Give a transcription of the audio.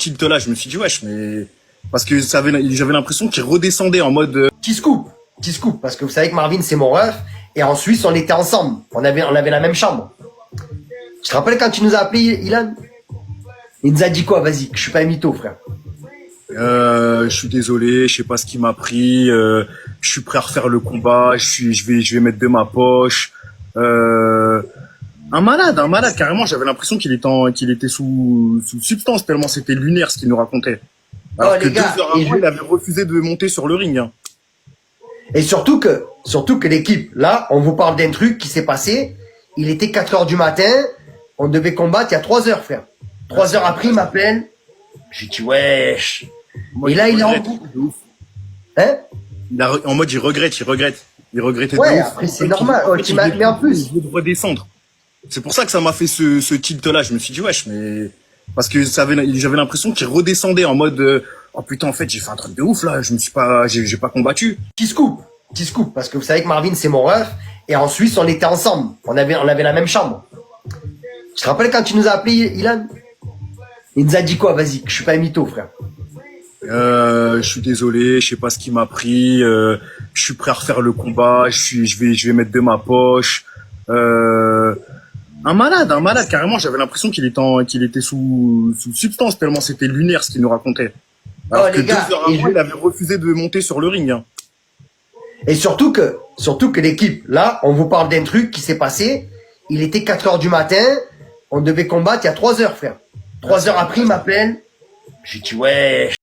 tilt là, je me suis dit wesh, mais parce que j'avais l'impression qu'il redescendait en mode Petit scoop, parce que vous savez que Marvin c'est mon ref, et en Suisse on était ensemble, on avait la même chambre. Tu te rappelles quand tu nous as appelé, Ilan? Il nous a dit quoi? Vas-y, que je suis pas un mytho, frère. je suis désolé, je sais pas ce qui m'a pris, je suis prêt à refaire le combat, je vais mettre de ma poche. Un malade, carrément, j'avais l'impression qu'il était sous substance tellement c'était lunaire ce qu'il nous racontait. Alors Oh que les gars, 2 heures avant, il avait refusé de monter sur le ring. Hein. et surtout que l'équipe, là, on vous parle d'un truc qui s'est passé, il était 4 heures du matin, on devait combattre il y a 3 heures, frère. 3 heures après, il m'appelle, j'ai dit wesh. Moi, Et là, il est en regrette, boucle. de ouf. Hein? En mode, il regrettait Ouais, de ouf. après c'est normal. Oh, mais en plus, Il veut redescendre. C'est pour ça que ça m'a fait ce tilt-là. Je me suis dit, wesh, mais... Parce que j'avais l'impression qu'il redescendait en mode, oh putain, en fait, j'ai fait un truc de ouf, là. J'ai pas combattu. petit scoop, parce que vous savez que Marvin c'est mon ref, et en Suisse on était ensemble, on avait la même chambre. Tu te rappelles quand tu nous as appelé, Ilan? Il nous a dit quoi? Vas-y, que je suis pas un mytho, frère. Je suis désolé, je sais pas ce qui m'a pris, je suis prêt à refaire le combat, je vais mettre de ma poche. Un malade, carrément, j'avais l'impression qu'il était sous substance tellement c'était lunaire ce qu'il nous racontait. Alors Oh que les gars, 2 heures avant, il avait refusé de monter sur le ring. Hein. et surtout que l'équipe, là, on vous parle d'un truc qui s'est passé, il était 4 heures du matin, on devait combattre il y a 3 heures, frère. 3 heures après, il m'appelle, j'ai dit wesh.